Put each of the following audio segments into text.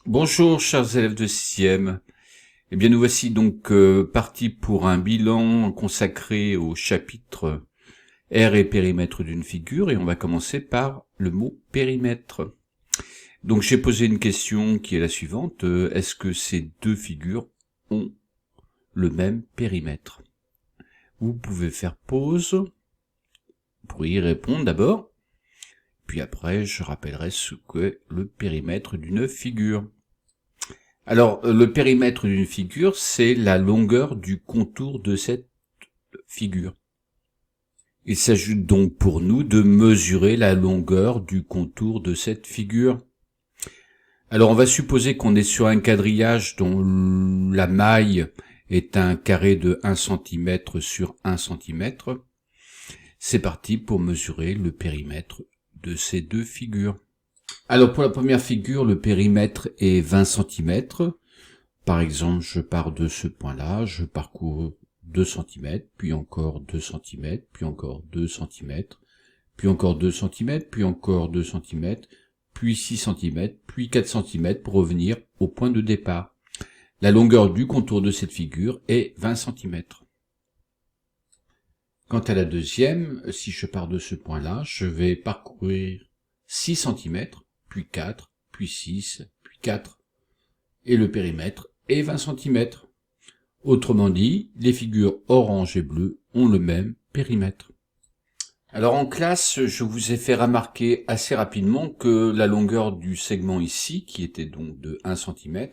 Bonjour chers élèves de 6e. Eh bien nous voici donc partis pour un bilan consacré au chapitre aire et périmètre d'une figure et on va commencer par le mot périmètre. Donc j'ai posé une question qui est la suivante, est-ce que ces deux figures ont le même périmètre? Vous pouvez faire pause pour y répondre d'abord, puis après je rappellerai ce qu'est le périmètre d'une figure. Alors, le périmètre d'une figure, c'est la longueur du contour de cette figure. Il s'agit donc pour nous de mesurer la longueur du contour de cette figure. Alors, on va supposer qu'on est sur un quadrillage dont la maille est un carré de 1 cm sur 1 cm. C'est parti pour mesurer le périmètre de ces deux figures. Alors, pour la première figure, le périmètre est 20 cm. Par exemple, je pars de ce point-là, je parcours 2 cm, puis encore 2 cm, puis encore 2 cm, puis encore 2 cm, puis encore 2 cm, puis 6 cm, puis 4 cm pour revenir au point de départ. La longueur du contour de cette figure est 20 cm. Quant à la deuxième, si je pars de ce point-là, je vais parcourir 6 cm, puis 4, puis 6, puis 4, et le périmètre est 20 cm. Autrement dit, les figures orange et bleu ont le même périmètre. Alors en classe, je vous ai fait remarquer assez rapidement que la longueur du segment ici, qui était donc de 1 cm,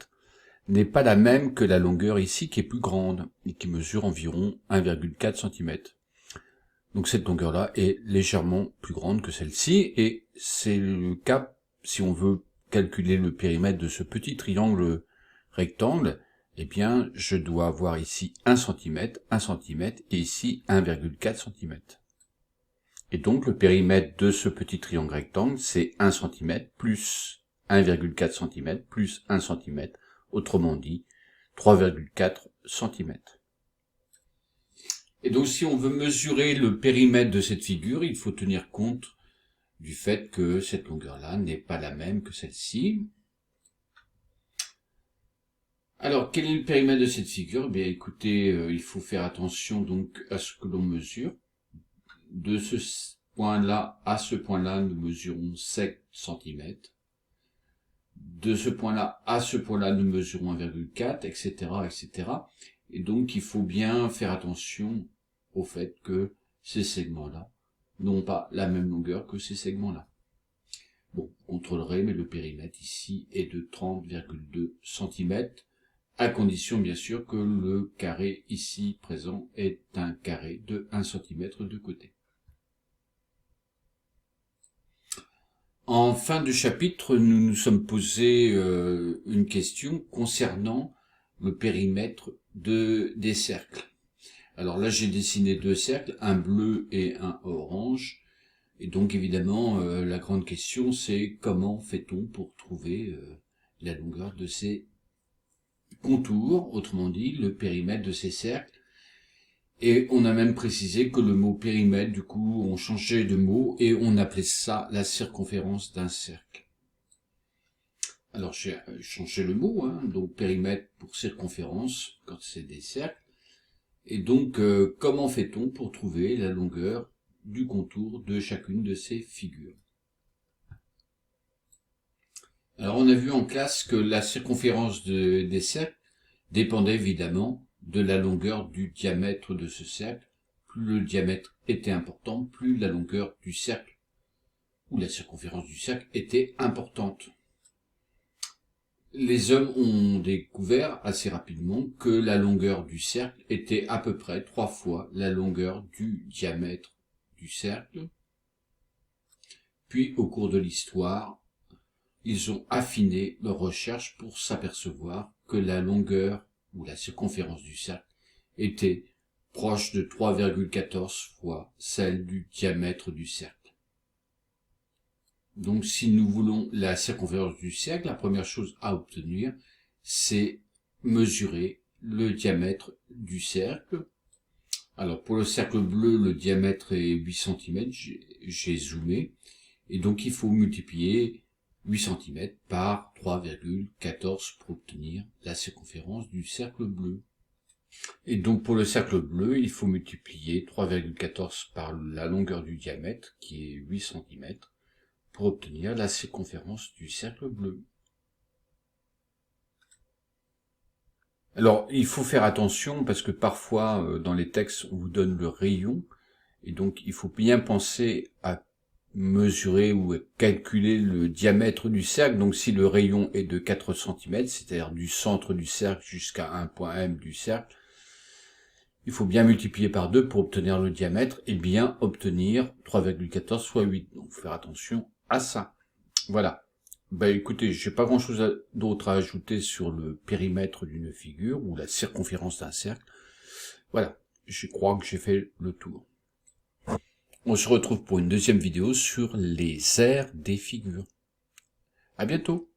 n'est pas la même que la longueur ici qui est plus grande et qui mesure environ 1,4 cm. Donc cette longueur-là est légèrement plus grande que celle-ci et c'est le cas si on veut calculer le périmètre de ce petit triangle rectangle. Eh bien, je dois avoir ici 1 cm, 1 cm et ici 1,4 cm. Et donc, le périmètre de ce petit triangle rectangle, c'est 1 cm plus 1,4 cm plus 1 cm, autrement dit 3,4 cm. Et donc, si on veut mesurer le périmètre de cette figure, il faut tenir compte du fait que cette longueur-là n'est pas la même que celle-ci. Alors, quel est le périmètre de cette figure? Eh bien, écoutez, il faut faire attention donc à ce que l'on mesure. De ce point-là à ce point-là, nous mesurons 7 cm. De ce point-là à ce point-là, nous mesurons 1,4, etc., etc. Et donc, il faut bien faire attention au fait que ces segments-là n'ont pas la même longueur que ces segments-là. Bon, vous contrôlerez, mais le périmètre ici est de 30,2 cm. À condition bien sûr que le carré ici présent est un carré de 1 cm de côté. En fin de chapitre, nous nous sommes posé une question concernant le périmètre des cercles. Alors là, j'ai dessiné deux cercles, un bleu et un orange. Et donc évidemment, la grande question, c'est comment fait-on pour trouver la longueur de ces contours, autrement dit, le périmètre de ces cercles. Et on a même précisé que le mot périmètre, du coup, on changeait de mot et on appelait ça la circonférence d'un cercle. Alors j'ai changé le mot, donc périmètre pour circonférence, quand c'est des cercles. Et donc, comment fait-on pour trouver la longueur du contour de chacune de ces figures? Alors on a vu en classe que la circonférence des cercles dépendait évidemment de la longueur du diamètre de ce cercle. Plus le diamètre était important, plus la longueur du cercle ou la circonférence du cercle était importante. Les hommes ont découvert assez rapidement que la longueur du cercle était à peu près 3 fois la longueur du diamètre du cercle. Puis au cours de l'histoire, ils ont affiné leurs recherches pour s'apercevoir que la longueur ou la circonférence du cercle était proche de 3,14 fois celle du diamètre du cercle. Donc si nous voulons la circonférence du cercle, la première chose à obtenir, c'est mesurer le diamètre du cercle. Alors pour le cercle bleu, le diamètre est 8 cm, j'ai zoomé, et donc il faut multiplier 8 cm par 3,14 pour obtenir la circonférence du cercle bleu. Et donc pour le cercle bleu, il faut multiplier 3,14 par la longueur du diamètre, qui est 8 cm, pour obtenir la circonférence du cercle bleu. Alors, il faut faire attention parce que parfois, dans les textes, on vous donne le rayon, et donc il faut bien penser à mesurer ou à calculer le diamètre du cercle. Donc si le rayon est de 4 cm, c'est-à-dire du centre du cercle jusqu'à un point M du cercle, il faut bien multiplier par 2 pour obtenir le diamètre et bien obtenir 3,14 fois 8. Donc faut faire attention à ça. Voilà. Écoutez, j'ai pas grand-chose d'autre à ajouter sur le périmètre d'une figure ou la circonférence d'un cercle. Voilà, je crois que j'ai fait le tour. On se retrouve pour une deuxième vidéo sur les aires des figures. À bientôt.